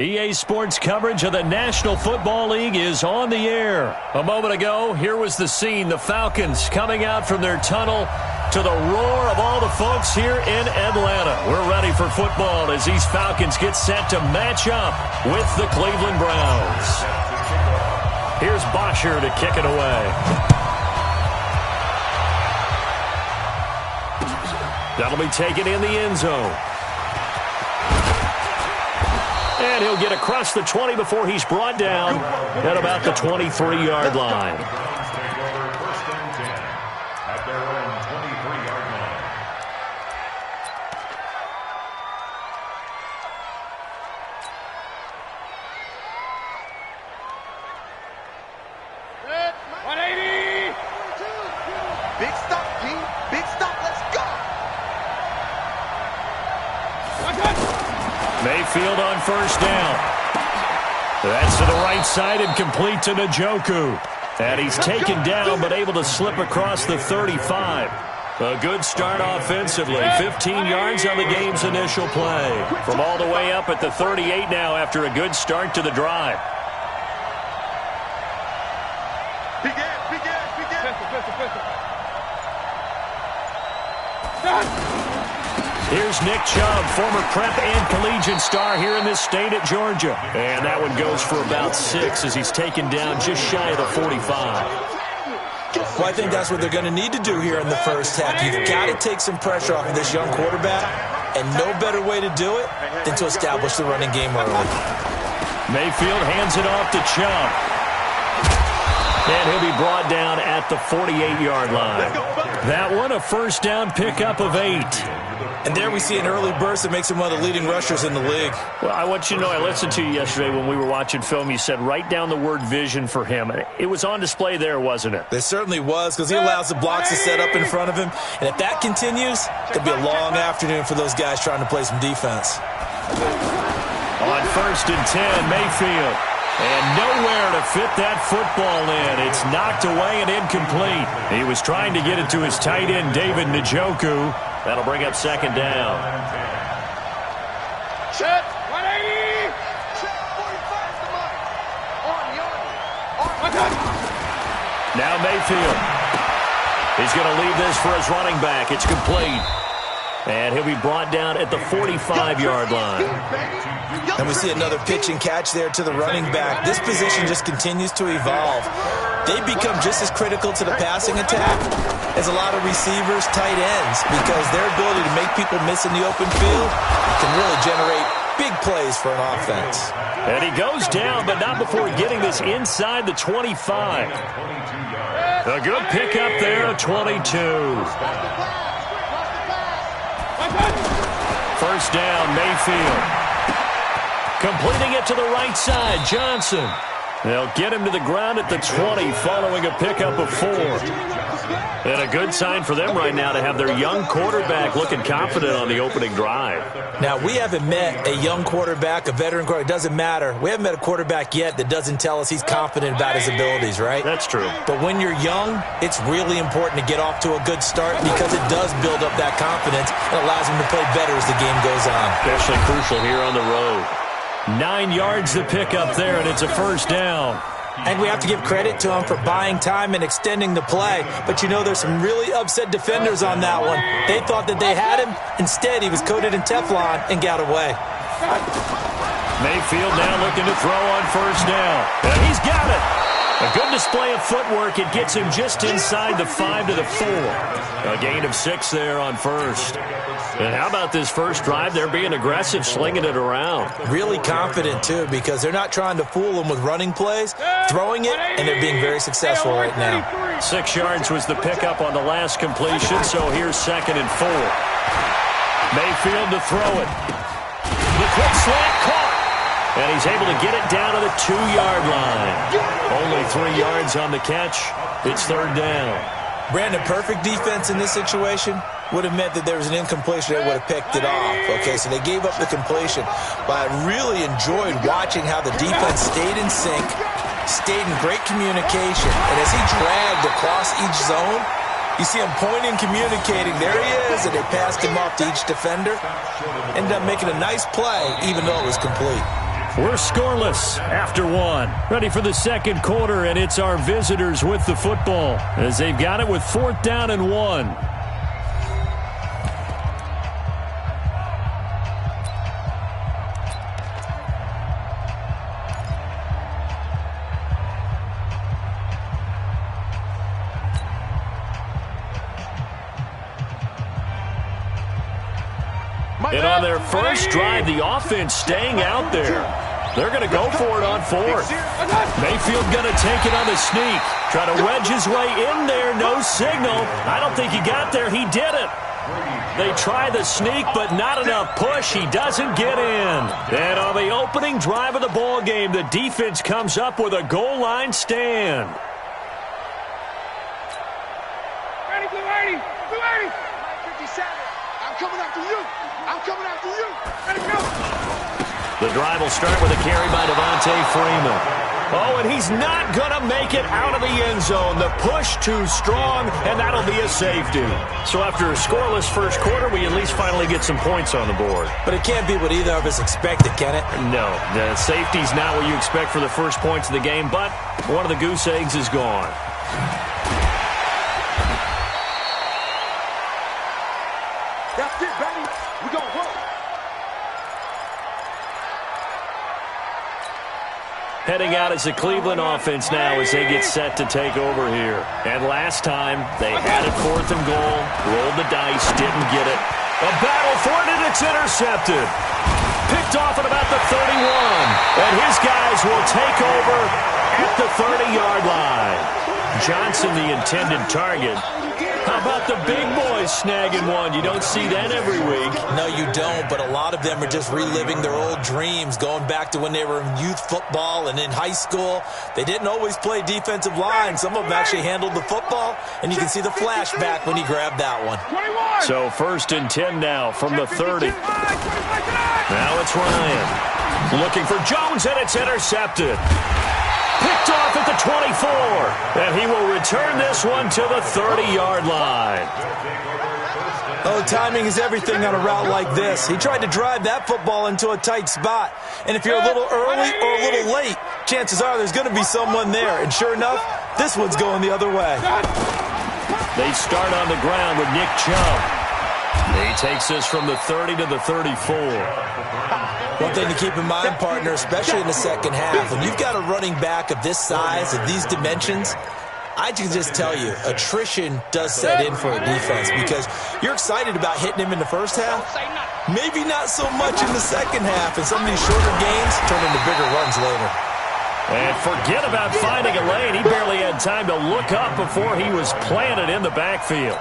EA Sports coverage of the National Football League is on the air. A moment ago, here was the scene. The Falcons coming out from their tunnel to the roar of all the folks here in Atlanta. We're ready for football as these Falcons get set to match up with the Cleveland Browns. Here's Bosher to kick it away. That'll be taken in the end zone. And he'll get across the 20 before he's brought down at about the 23-yard line. At their own 23-yard line. Set, 180. Big stop, team. Big stop. Let's go. Mayfield on first down. That's to the right side and complete to Njoku. And he's taken down but able to slip across the 35. A good start offensively. 15 yards on the game's initial play. From all the way up at the 38 now after a good start to the drive. Here's Nick Chubb, former prep and collegiate star here in this state at Georgia. And that one goes for about 6 as he's taken down just shy of the 45. Well, I think that's what they're going to need to do here in the first half. You've got to take some pressure off of this young quarterback, and no better way to do it than to establish the running game early. Mayfield hands it off to Chubb. And he'll be brought down at the 48-yard line. That one, a first down pickup of 8. And there we see an early burst that makes him one of the leading rushers in the league. Well, I want you to know, I listened to you yesterday when we were watching film. You said write down the word vision for him. It was on display there, wasn't it? It certainly was, because he allows the blocks to set up in front of him. And if that continues, it'll be a long afternoon for those guys trying to play some defense. On first and 10, Mayfield. And nowhere to fit that football in. It's knocked away and incomplete. He was trying to get it to his tight end, David Njoku. That'll bring up second down. Set, 180. Set, 45 to Mike. Now Mayfield. He's going to leave this for his running back. It's complete. And he'll be brought down at the 45-yard line. And we see another pitch and catch there to the running back. This position just continues to evolve. They become just as critical to the passing attack as a lot of receivers, tight ends, because their ability to make people miss in the open field can really generate big plays for an offense. And he goes down, but not before getting this inside the 25. A good pickup there, 22. First down, Mayfield. Completing it to the right side, Johnson. They'll get him to the ground at the 20 following a pickup of 4. And a good sign for them right now to have their young quarterback looking confident on the opening drive. Now, we haven't met a young quarterback, a veteran quarterback. It doesn't matter. We haven't met a quarterback yet that doesn't tell us he's confident about his abilities, right? That's true. But when you're young, it's really important to get off to a good start because it does build up that confidence and allows him to play better as the game goes on. Especially crucial here on the road. 9 yards to pick up there, and it's a first down. And we have to give credit to him for buying time and extending the play. But, you know, there's some really upset defenders on that one. They thought that they had him. Instead, he was coated in Teflon and got away. Mayfield now looking to throw on first down. And he's got it. A good display of footwork. It gets him just inside the 5 to the 4. A gain of 6 there on first. And how about this first drive? They're being aggressive, slinging it around. Really confident, too, because they're not trying to fool them with running plays, throwing it, and they're being very successful right now. 6 yards was the pickup on the last completion, so here's second and 4. Mayfield to throw it. The quick slant caught. And he's able to get it down to the 2-yard line. Only 3 yards on the catch. It's third down. Brandon, perfect defense in this situation would have meant that there was an incompletion. They would have picked it off. Okay, so they gave up the completion. But I really enjoyed watching how the defense stayed in sync, stayed in great communication. And as he dragged across each zone, you see him pointing, communicating. There he is, and they passed him off to each defender. Ended up making a nice play, even though it was complete. We're scoreless after one. Ready for the second quarter, and it's our visitors with the football as they've got it with 4th down and 1. And on their first drive, the offense staying out there. They're going to go for it on 4th. Mayfield going to take it on the sneak. Try to wedge his way in there. No signal. I don't think he got there. He did it. They try the sneak, but not enough push. He doesn't get in. And on the opening drive of the ball game, the defense comes up with a goal line stand. Ready, Blue 80. Blue 80. 57. I'm coming after you. I'm coming after you. Ready, go. The drive will start with a carry by Devontae Freeman. Oh, and he's not going to make it out of the end zone. The push too strong, and that'll be a safety. So after a scoreless first quarter, we at least finally get some points on the board. But it can't be what either of us expected, can it? No, the safety's not what you expect for the first points of the game, but one of the goose eggs is gone. That's it, baby. We're going to work. Heading out as the Cleveland offense now as they get set to take over here. And last time, they had it 4th and goal, rolled the dice, didn't get it. A battle for it, and it's intercepted. Picked off at about the 31. And his guys will take over at the 30-yard line. Johnson, the intended target. How about the big boys snagging one? You don't see that every week. No, you don't, but a lot of them are just reliving their old dreams, going back to when they were in youth football and in high school. They didn't always play defensive line. Some of them actually handled the football, and you can see the flashback when he grabbed that one. So 1st and 10 now from the 30. Now it's Ryan. Looking for Jones, and it's intercepted. Picked off at the 24, and he will return this one to the 30-yard line. Oh, timing is everything on a route like this. He tried to drive that football into a tight spot, and if you're a little early or a little late, chances are there's going to be someone there, and sure enough, this one's going the other way. They start on the ground with Nick Chubb. He takes this from the 30 to the 34. One thing to keep in mind, partner, especially in the second half, when you've got a running back of this size, of these dimensions, I can just tell you, attrition does set in for a defense because you're excited about hitting him in the first half, maybe not so much in the second half, and some of these shorter gains turn into bigger runs later. And forget about finding a lane. He barely had time to look up before he was planted in the backfield.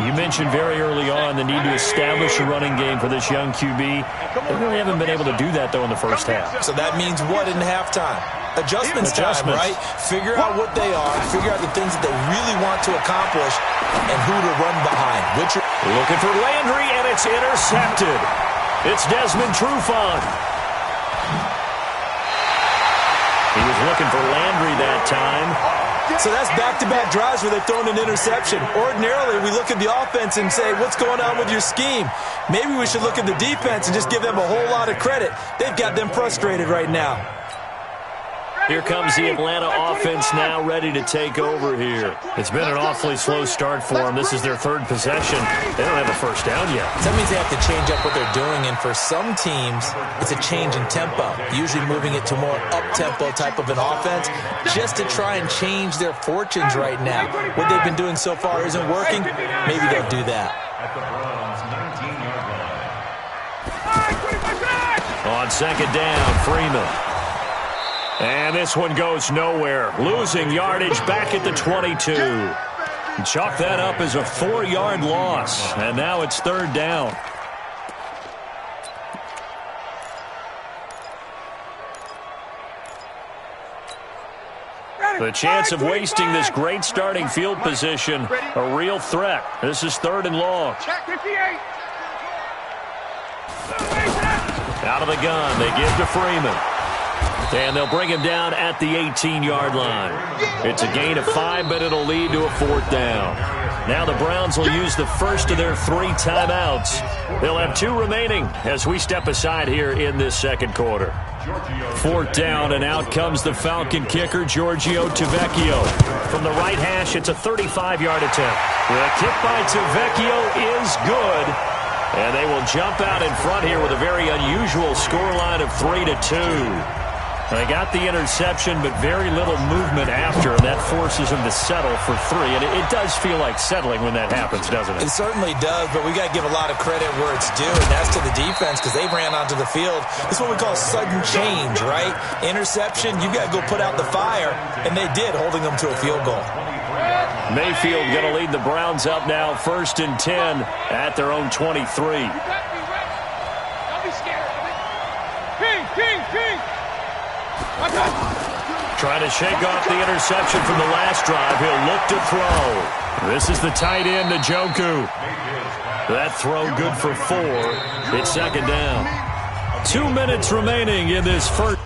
You mentioned very early on the need to establish a running game for this young QB. They really haven't been able to do that, though, in the first half. So that means what in halftime? Adjustments time, right? Figure out what they are, figure out the things that they really want to accomplish, and who to run behind. Looking for Landry, and it's intercepted. It's Desmond Trufant. He was looking for Landry that time. So that's back-to-back drives where they've thrown an interception. Ordinarily, we look at the offense and say, what's going on with your scheme? Maybe we should look at the defense and just give them a whole lot of credit. They've got them frustrated right now. Here comes the Atlanta offense now ready to take over here. It's been an awfully slow start for them. This is their 3rd possession. They don't have a first down yet. That means they have to change up what they're doing, and for some teams, it's a change in tempo, usually moving it to more up-tempo type of an offense just to try and change their fortunes right now. What they've been doing so far isn't working. Maybe they'll do that. On second down, Freeman. And this one goes nowhere. Losing yardage back at the 22. Chalk that up as a 4-yard loss. And now it's 3rd down. The chance of wasting this great starting field position, a real threat. This is 3rd and long. Out of the gun, they give to Freeman. And they'll bring him down at the 18-yard line. It's a gain of 5, but it'll lead to a 4th down. Now the Browns will use the first of their 3 timeouts. They'll have 2 remaining as we step aside here in this second quarter. 4th down, and out comes the Falcon kicker, Giorgio Tavecchio. From the right hash, it's a 35-yard attempt. The kick by Tavecchio is good. And they will jump out in front here with a very unusual scoreline of 3-2. They got the interception, but very little movement after, and that forces them to settle for 3. And it does feel like settling when that happens, doesn't it? It certainly does, but we got to give a lot of credit where it's due, and that's to the defense because they ran onto the field. It's what we call sudden change, right? Interception, you got to go put out the fire, and they did, holding them to a field goal. Mayfield going to lead the Browns up now, 1st and 10 at their own 23. Don't be scared. King. Trying to shake off the interception from the last drive. He'll look to throw. This is the tight end, Njoku. That throw good for 4. It's 2nd down. 2 minutes remaining in this first.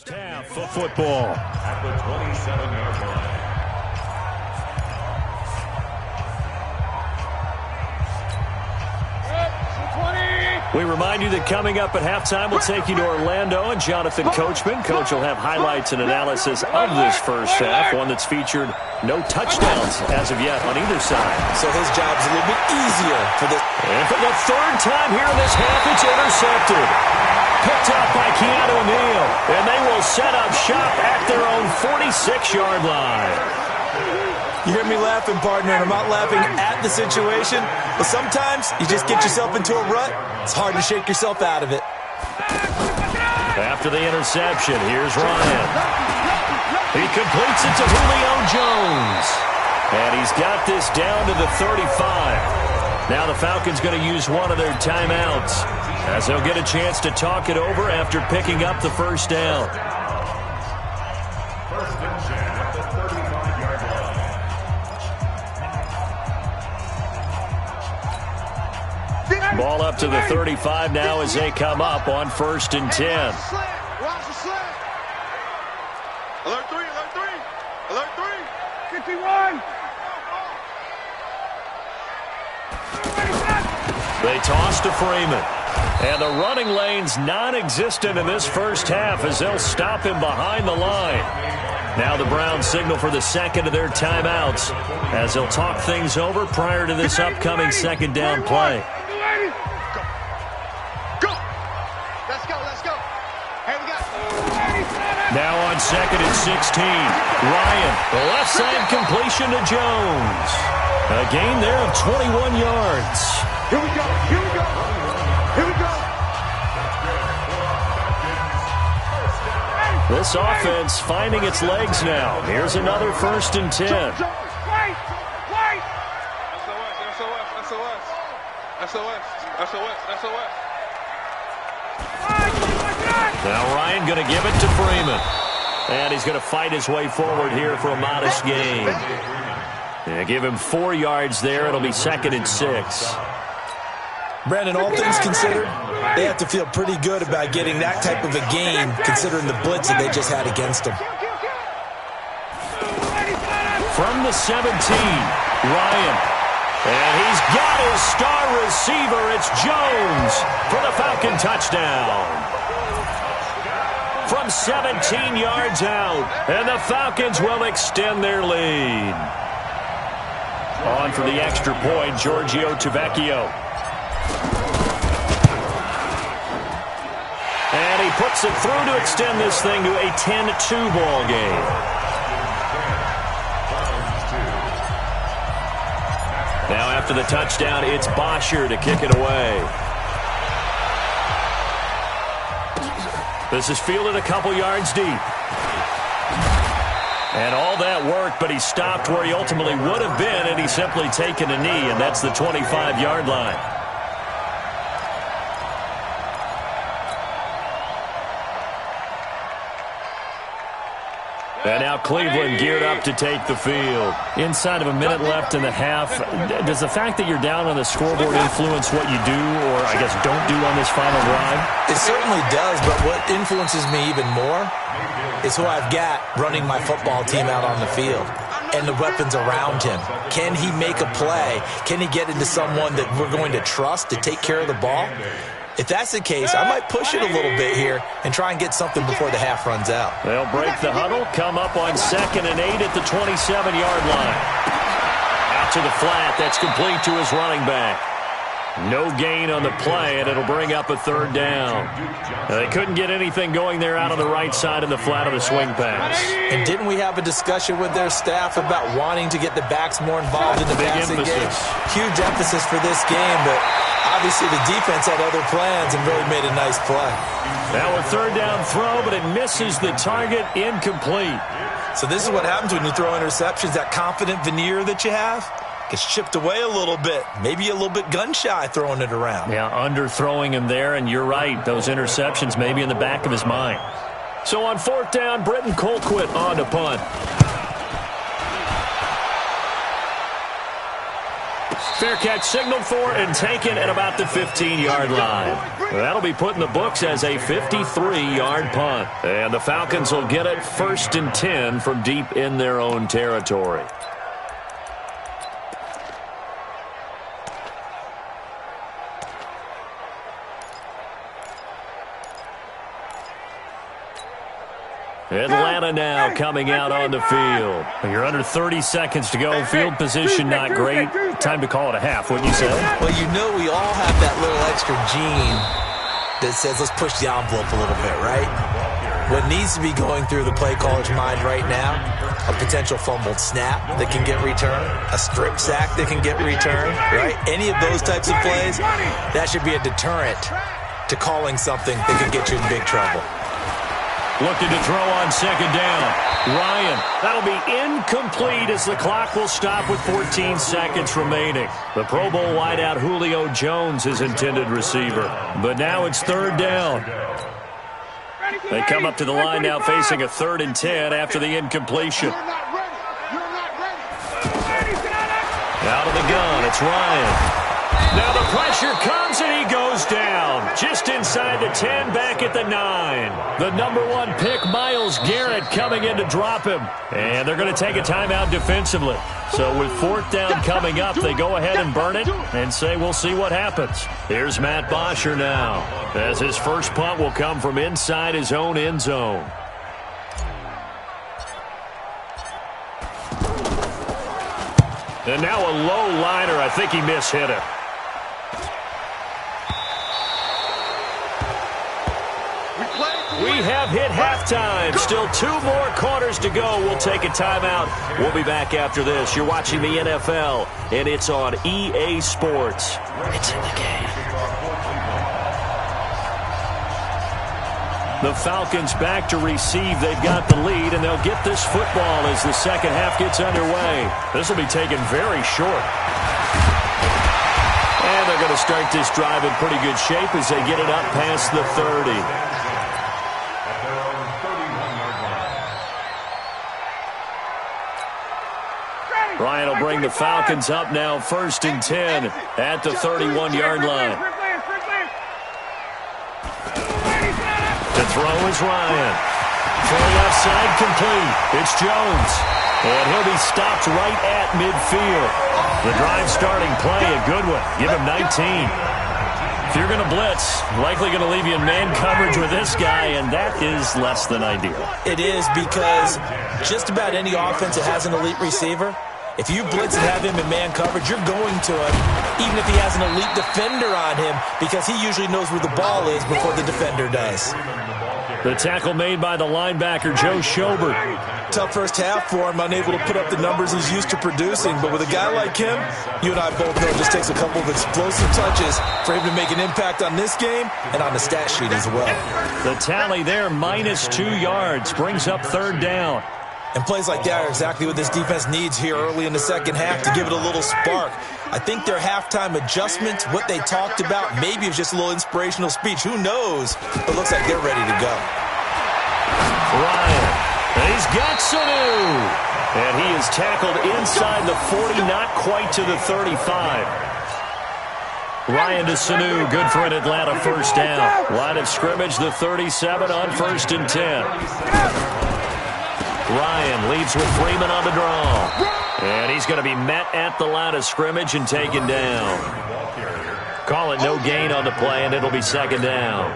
Half of football. At the 27-yard line. We remind you that coming up at halftime, we'll take you to Orlando and Jonathan Coachman. Coach will have highlights and analysis of this first half, one that's featured no touchdowns as of yet on either side. So his job's a little bit easier for this. And for the 3rd time here in this half, it's intercepted. Picked up by Keanu Neal, and they will set up shop at their own 46-yard line. You hear me laughing, partner, and I'm not laughing at the situation, but sometimes you just get yourself into a rut. It's hard to shake yourself out of it. After the interception, here's Ryan. He completes it to Julio Jones. And he's got this down to the 35. Now the Falcons going to use one of their timeouts as they'll get a chance to talk it over after picking up the 1st down. 1st and 10 at the 35-yard line. Ball up to the 35 now as they come up on 1st and 10. Watch the slant. Alert 3. 51. They toss to Freeman. And the running lane's non-existent in this first half as they'll stop him behind the line. Now the Browns signal for the 2nd of their timeouts as they'll talk things over prior to this upcoming 2nd down play. Go. Let's go. Hey, we got. Now on 2nd and 16. Ryan, the left side completion to Jones. A gain there of 21 yards. Here we go. This offense finding its legs now. Here's another 1st and 10. SOS. Now Ryan going to give it to Freeman. And he's going to fight his way forward here for a modest gain. Yeah, give him 4 yards there. It'll be 2nd and 6. Brandon, all things considered, they have to feel pretty good about getting that type of a game considering the blitz that they just had against them. From the 17, Ryan. And he's got his star receiver. It's Jones for the Falcon touchdown. From 17 yards out. And the Falcons will extend their lead. On for the extra point, Giorgio Tavecchio. And he puts it through to extend this thing to a 10-2 ball game. Now after the touchdown, it's Bosher to kick it away. This is fielded a couple yards deep. And all that work, but he stopped where he ultimately would have been, and he's simply taken a knee, and that's the 25-yard line. And now Cleveland geared up to take the field. Inside of a minute left in the half, does the fact that you're down on the scoreboard influence what you do, or I guess don't do on this final drive? It certainly does, but what influences me even more is who I've got running my football team out on the field and the weapons around him. Can he make a play? Can he get into someone that we're going to trust to take care of the ball? If that's the case, I might push it a little bit here and try and get something before the half runs out. They'll break the huddle, come up on 2nd and 8 at the 27-yard line. Out to the flat, that's complete to his running back. No gain on the play, and it'll bring up a 3rd down. They couldn't get anything going there out on the right side in the flat of the swing pass. And didn't we have a discussion with their staff about wanting to get the backs more involved in the passing game? Huge emphasis for this game, but obviously the defense had other plans and really made a nice play. Now a 3rd down throw, but it misses the target, incomplete. So this is what happens when you throw interceptions. That confident veneer that you have gets chipped away a little bit. Maybe a little bit gun-shy throwing it around. Yeah, underthrowing him there, and you're right. Those interceptions may be in the back of his mind. So on 4th down, Britton Colquitt on to punt. Fair catch signaled for and taken at about the 15-yard line. That'll be put in the books as a 53-yard punt. And the Falcons will get it 1st and 10 from deep in their own territory. Atlanta now coming out on the field. You're under 30 seconds to go. Field position not great. Time to call it a half, wouldn't you say? Well, you know we all have that little extra gene that says let's push the envelope a little bit, right? What needs to be going through the play caller's mind right now, a potential fumbled snap that can get returned, a strip sack that can get returned, right? Any of those types of plays, that should be a deterrent to calling something that could get you in big trouble. Looking to throw on 2nd down. Ryan, that'll be incomplete as the clock will stop with 14 seconds remaining. The Pro Bowl wideout Julio Jones is intended receiver. But now it's 3rd down. They come up to the line now facing a 3rd and 10 after the incompletion. Out of the gun, it's Ryan. Now the pressure comes and he goes down. Just inside the 10, back at the 9. The #1 pick, Myles Garrett, coming in to drop him. And they're going to take a timeout defensively. So with 4th down coming up, they go ahead and burn it and say we'll see what happens. Here's Matt Bosher now, as his first punt will come from inside his own end zone. And now a low liner. I think he mishit it. We have hit halftime. Still 2 more quarters to go. We'll take a timeout. We'll be back after this. You're watching the NFL, and it's on EA Sports. It's in the game. The Falcons back to receive. They've got the lead, and they'll get this football as the second half gets underway. This will be taken very short. And they're going to start this drive in pretty good shape as they get it up past the 30. Ryan will bring the Falcons up now 1st and 10 at the 31-yard line. The throw is Ryan. Throw left side complete. It's Jones. And he'll be stopped right at midfield. The drive starting play, a good one. Give him 19. If you're going to blitz, likely going to leave you in man coverage with this guy, and that is less than ideal. It is, because just about any offense that has an elite receiver, if you blitz and have him in man coverage, you're going to him, even if he has an elite defender on him, because he usually knows where the ball is before the defender does. The tackle made by the linebacker, Joe Schobert. Tough first half for him, unable to put up the numbers he's used to producing. But with a guy like him, you and I both know it just takes a couple of explosive touches for him to make an impact on this game and on the stat sheet as well. The tally there, -2 yards, brings up 3rd down. And plays like that are exactly what this defense needs here early in the second half to give it a little spark. I think their halftime adjustment, what they talked about, maybe it was just a little inspirational speech. Who knows? But it looks like they're ready to go. Ryan, he He's got Sanu. And he is tackled inside the 40, not quite to the 35. Ryan to Sanu, good for an Atlanta first down. Line of scrimmage, the 37 on 1st and 10. Ryan leads with Freeman on the draw. And he's going to be met at the line of scrimmage and taken down. Call it no gain on the play, and it'll be 2nd down.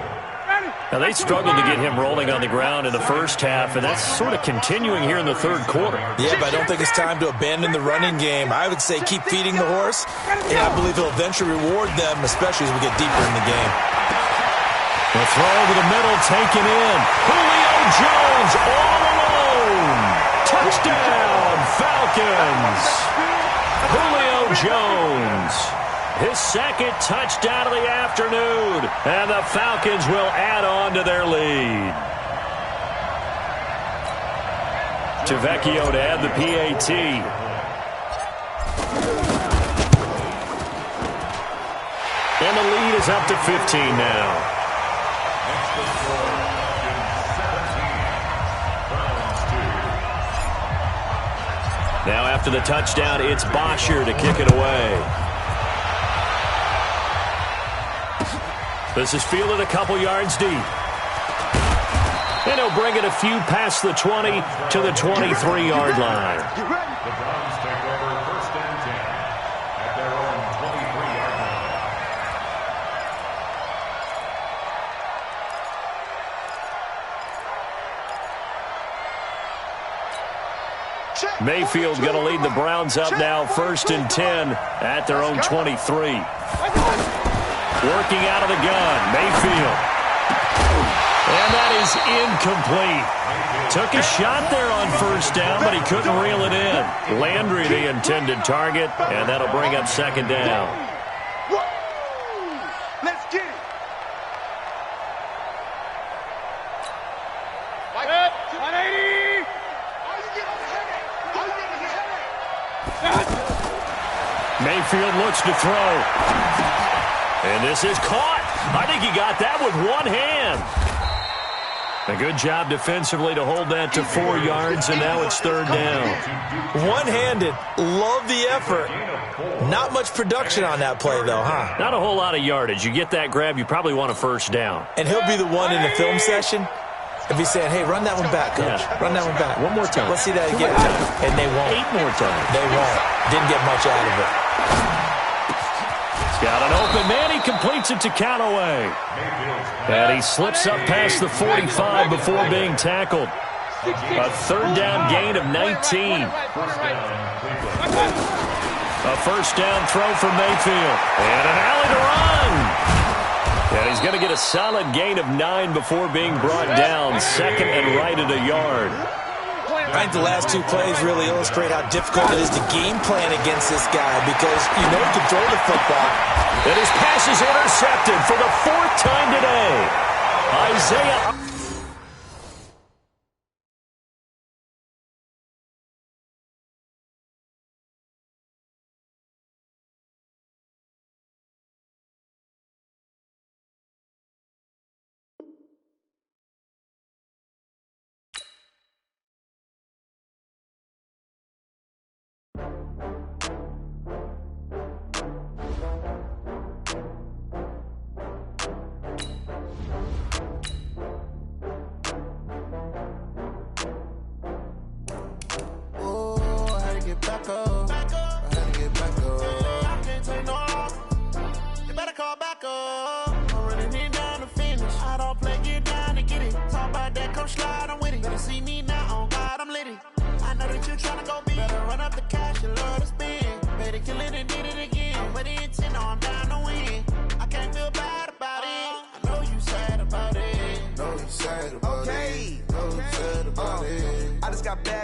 Now, they struggled to get him rolling on the ground in the first half, and that's sort of continuing here in the 3rd quarter. Yeah, but I don't think it's time to abandon the running game. I would say keep feeding the horse, and I believe he'll eventually reward them, especially as we get deeper in the game. The throw over the middle, taken in. Julio Jones all alone. Touchdown, Falcons. Julio Jones. His 2nd touchdown of the afternoon. And the Falcons will add on to their lead. Tavecchio to add the PAT. And the lead is up to 15 now. Now after the touchdown, it's Bosher to kick it away. This is fielded a couple yards deep. And he'll bring it a few past the 20 to the 23-yard line. The Browns take over 1st and 10 at their own 23-yard line. Mayfield's going to lead the Browns up now 1st and 10 at their own 23. Working out of the gun, Mayfield. And that is incomplete. Took a shot there on 1st down, but he couldn't reel it in. Landry, the intended target, and that'll bring up 2nd down. Let's get it. 180. Mayfield looks to throw. And this is caught. I think he got that with one hand. A good job defensively to hold that to 4 yards, and now it's 3rd down. One-handed. Love the effort. Not much production on that play, though, huh? Not a whole lot of yardage. You get that grab, you probably want a 1st down. And he'll be the one in the film session if he's saying, hey, run that one back, coach. Yeah. Run that one back. One more time. Let's see that again. And they won't. 8 more times. They won't. Didn't get much out of it. Got an open man. He completes it to Callaway. And he slips up past the 45 before being tackled. A 3rd down gain of 19. A 1st down throw from Mayfield. And an alley to run. And he's going to get a solid gain of 9 before being brought down. 2nd and right at a yard. I think the last 2 plays really illustrate how difficult it is to game plan against this guy because you know he can throw the football. And his pass is intercepted for the 4th time today. Isaiah.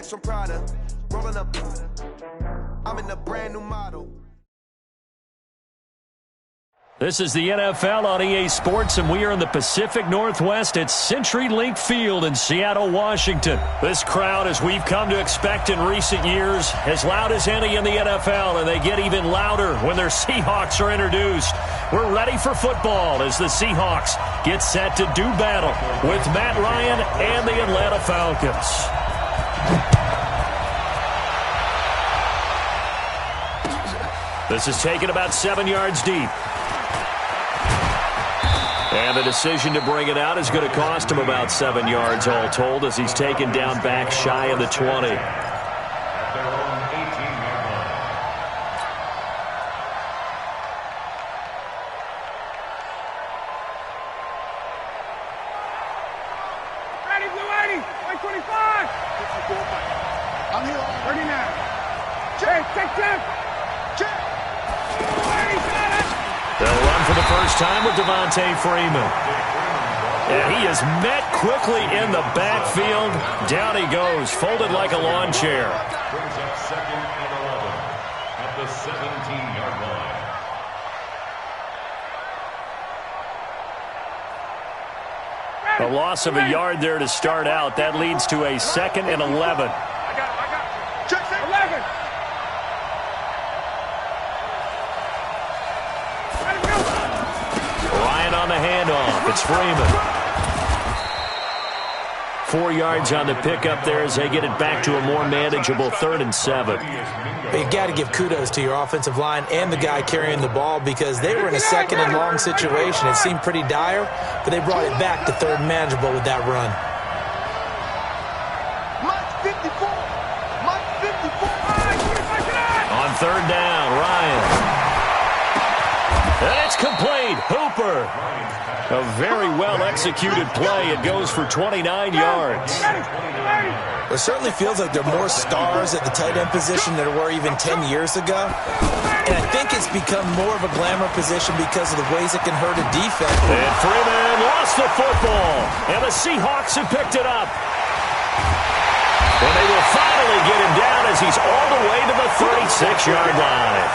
From Prada, rolling up. I'm in a brand new model. This is the NFL on EA Sports, and we are in the Pacific Northwest at CenturyLink Field in Seattle, Washington. This crowd, as we've come to expect in recent years, as loud as any in the NFL, and they get even louder when their Seahawks are introduced. We're ready for football as the Seahawks get set to do battle with Matt Ryan and the Atlanta Falcons. This is taken about 7 yards deep. And the decision to bring it out is going to cost him about 7 yards all told as he's taken down back shy of the 20. At their own 18-yard line. Ready, blue 80, 125. I'm here. 39. Jay, take 10. Jay. They'll run for the first time with Devontae Freeman. And he is met quickly in the backfield. Down he goes, folded like a lawn chair. Brings up 2nd and 11 at the 17-yard line. A loss of a yard there to start out. That leads to a 2nd and 11. I got it. Jackson, 11. Ryan on the handoff. It's Freeman. 4 yards on the pickup there as they get it back to a more manageable 3rd and 7. You got to give kudos to your offensive line and the guy carrying the ball because they were in a 2nd and long situation. It seemed pretty dire, but they brought it back to 3rd and manageable with that run. Mike 54. Mike 54. On 3rd down, Ryan. And it's complete. Hooper. A very well-executed play. It goes for 29 yards. It certainly feels like there are more stars at the tight end position than there were even 10 years ago. And I think it's become more of a glamour position because of the ways it can hurt a defense. And Freeman lost the football. And the Seahawks have picked it up. And they will finally get him down as he's all the way to the 36-yard line.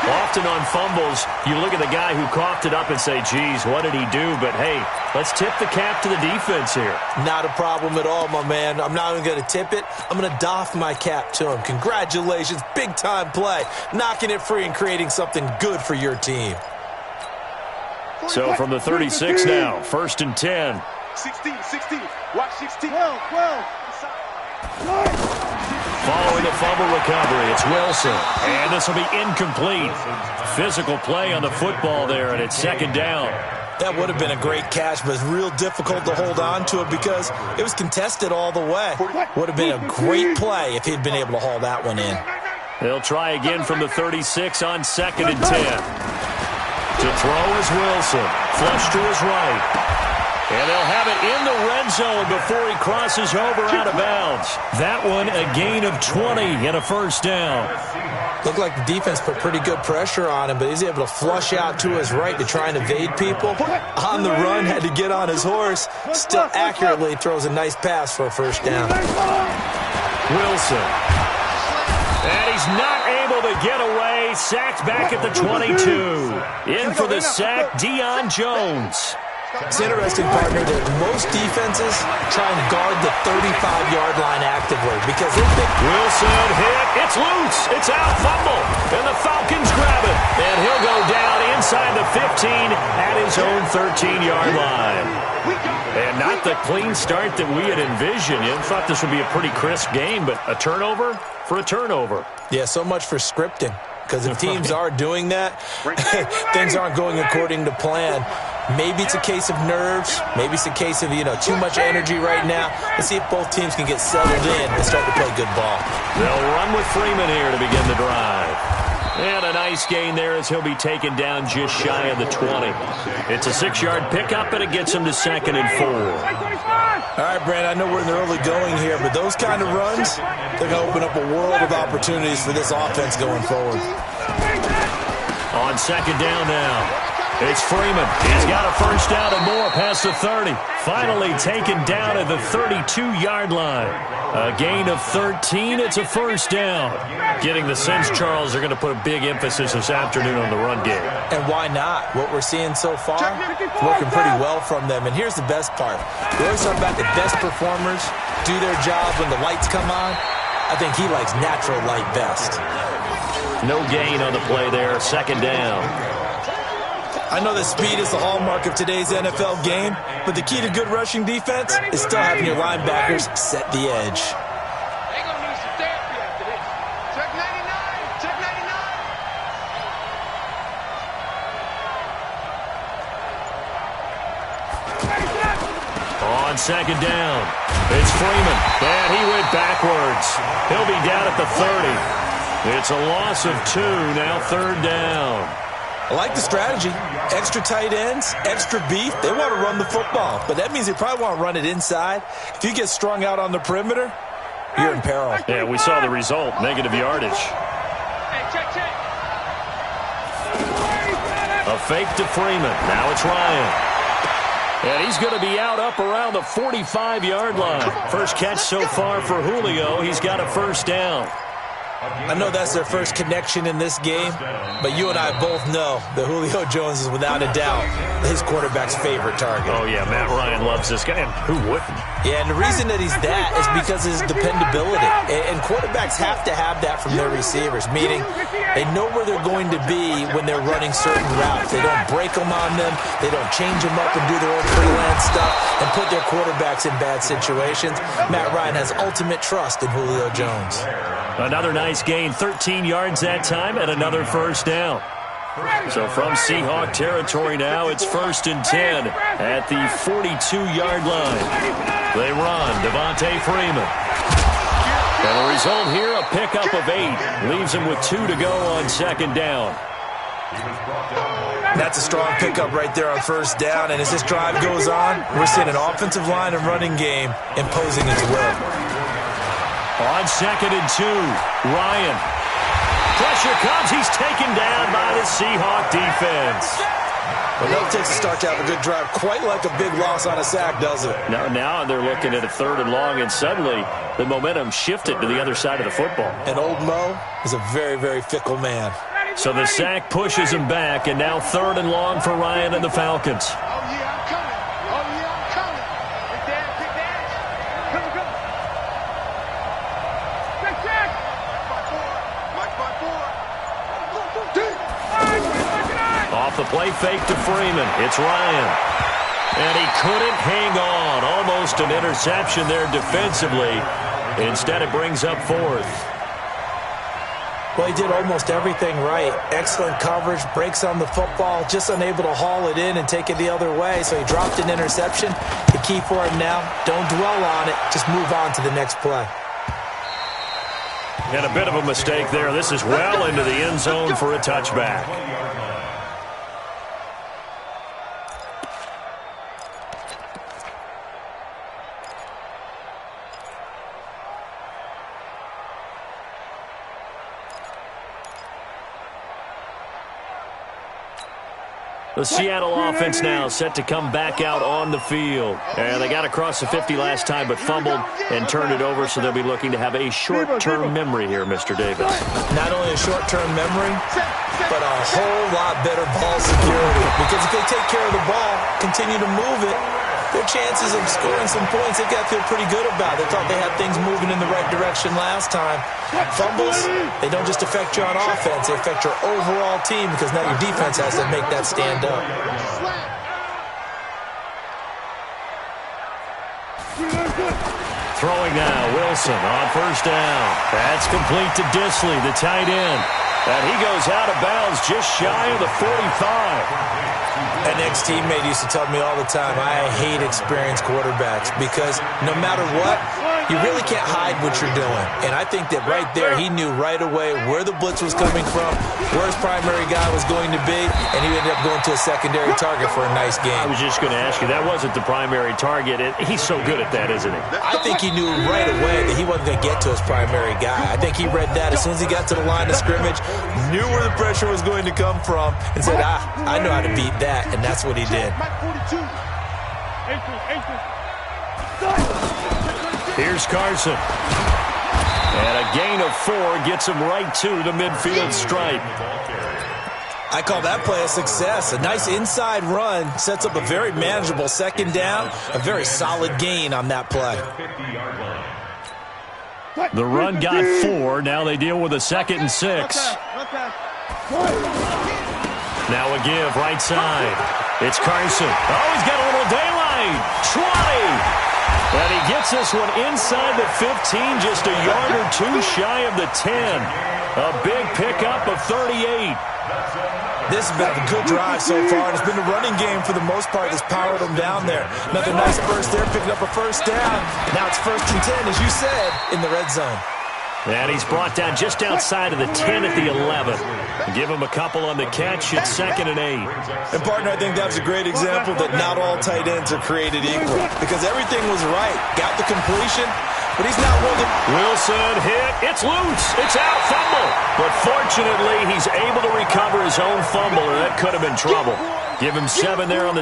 Often on fumbles, you look at the guy who coughed it up and say, geez, what did he do? But, hey, let's tip the cap to the defense here. Not a problem at all, my man. I'm not even going to tip it. I'm going to doff my cap to him. Congratulations. Big-time play. Knocking it free and creating something good for your team. So from the 36 now, 1st and 10. 16. Watch 16. 12. Following the fumble recovery, it's Wilson. And this will be incomplete. Physical play on the football there, and it's 2nd down. That would have been a great catch, but it's real difficult to hold on to it because it was contested all the way. Would have been a great play if he'd been able to haul that one in. They'll try again from the 36 on 2nd and 10. To throw is Wilson. Flush to his right. And they'll have it in the red zone before he crosses over out of bounds. That one a gain of 20 and a 1st down. Looked like the defense put pretty good pressure on him, but he's able to flush out to his right to try and evade people. On the run, had to get on his horse. Still accurately throws a nice pass for a 1st down. Wilson. And he's not able to get away. Sacked back at the 22. In for the sack, Deion Jones. It's interesting, partner, that most defenses try and guard the 35-yard line actively because they think Wilson hit. It's loose. It's out. Fumble. And the Falcons grab it. And he'll go down inside the 15 at his own 13-yard line. And not the clean start that we had envisioned. You thought this would be a pretty crisp game, but a turnover for a turnover. Yeah, so much for scripting. Because if teams are doing that, things aren't going according to plan. Maybe it's a case of nerves. Maybe it's a case of, too much energy right now. Let's see if both teams can get settled in and start to play good ball. They'll run with Freeman here to begin the drive. And a nice gain there as he'll be taken down just shy of the 20. It's a 6-yard pickup, and it gets him to 2nd and 4. All right, Brand, I know we're in the early going here, but those kind of runs, they're going to open up a world of opportunities for this offense going forward. On 2nd down now. It's Freeman. He's got a 1st down and more past the 30. Finally taken down at the 32-yard line. A gain of 13. It's a 1st down. Getting the sense, Charles, they're going to put a big emphasis this afternoon on the run game. And why not? What we're seeing so far, working pretty well from them. And here's the best part. We always talk about the best performers do their job when the lights come on. I think he likes natural light best. No gain on the play there. 2nd down. I know that speed is the hallmark of today's NFL game, but the key to good rushing defense is still having your linebackers set the edge. They're going to need some therapy after this. Check 99. second down. It's Freeman, and he went backwards. He'll be down at the 30. It's a loss of 2, now third down. I like the strategy. Extra tight ends, extra beef. They want to run the football, but that means they probably want to run it inside. If you get strung out on the perimeter, you're in peril. Yeah, we saw the result, negative yardage. A fake to Freeman. Now it's Ryan. And he's going to be out up around the 45-yard line. First catch so far for Julio. He's got a first down. I know that's their first connection in this game, but you and I both know that Julio Jones is without a doubt his quarterback's favorite target. Oh, yeah, Matt Ryan loves this guy. And who wouldn't? Yeah, and the reason that he's that is because of his dependability. And quarterbacks have to have that from their receivers, meaning they know where they're going to be when they're running certain routes. They don't break them on them. They don't change them up and do their own freelance stuff and put their quarterbacks in bad situations. Matt Ryan has ultimate trust in Julio Jones. Another nice gain, 13 yards that time, and another first down. So from Seahawk territory now, it's 1st and 10 at the 42-yard line. They run, Devontae Freeman. And the result here, a pickup of 8. Leaves him with 2 to go on second down. That's a strong pickup right there on first down, and as this drive goes on, we're seeing an offensive line and running game imposing its will. On 2nd and 2, Ryan. Pressure comes. He's taken down by the Seahawk defense. Well, no, it takes a start to have a good drive. Quite like a big loss on a sack, doesn't it? Now they're looking at a 3rd and long, and suddenly the momentum shifted to the other side of the football. And old Mo is a very, very fickle man. So the sack pushes him back, and now 3rd and long for Ryan and the Falcons. Off the play fake to Freeman. It's Ryan. And he couldn't hang on. Almost an interception there defensively. Instead, it brings up 4th. Well, he did almost everything right. Excellent coverage, breaks on the football, just unable to haul it in and take it the other way. So he dropped an interception. The key for him now, don't dwell on it. Just move on to the next play. And a bit of a mistake there. This is well into the end zone for a touchback. The Seattle offense now set to come back out on the field. And they got across the 50 last time, but fumbled and turned it over, so they'll be looking to have a short-term memory here, Mr. Davis. Not only a short-term memory, but a whole lot better ball security. Because if they take care of the ball, continue to move it, their chances of scoring some points, they've got to feel pretty good about. They thought they had things moving in the right direction last time. Fumbles, they don't just affect you on offense, they affect your overall team because now your defense has to make that stand up. Throwing now, Wilson on first down. That's complete to Disley, the tight end. And he goes out of bounds just shy of the 45. An ex-teammate used to tell me all the time, I hate experienced quarterbacks because no matter what, you really can't hide what you're doing. And I think that right there, he knew right away where the blitz was coming from, where his primary guy was going to be, and he ended up going to a secondary target for a nice game. I was just going to ask you, that wasn't the primary target. He's so good at that, isn't he? I think he knew right away that he wasn't going to get to his primary guy. I think he read that as soon as he got to the line of scrimmage, knew where the pressure was going to come from, and said, I know how to beat that, and that's what he did. Here's Carson. And a gain of 4 gets him right to the midfield stripe. I call that play a success. A nice inside run sets up a very manageable second down, a very solid gain on that play. The run got 4. Now they deal with a 2nd and 6. Now a give right side. It's Carson. Oh, he's got a little daylight. 20. And he gets this one inside the 15, just a yard or 2 shy of the 10. A big pickup of 38. This has been a good drive so far, and it's been the running game for the most part that's powered them down there. Another nice burst there, picking up a first down. Now it's 1st and 10, as you said, in the red zone. And he's brought down just outside of the 10 at the 11. Give him a couple on the catch. It's 2nd and 8. And, partner, I think that's a great example that not all tight ends are created equal, because everything was right. Got the completion, but he's not willing. Wilson hit. It's loose. It's out. Fumble. But fortunately, he's able to recover his own fumble, or that could have been trouble. Give him 7 there on the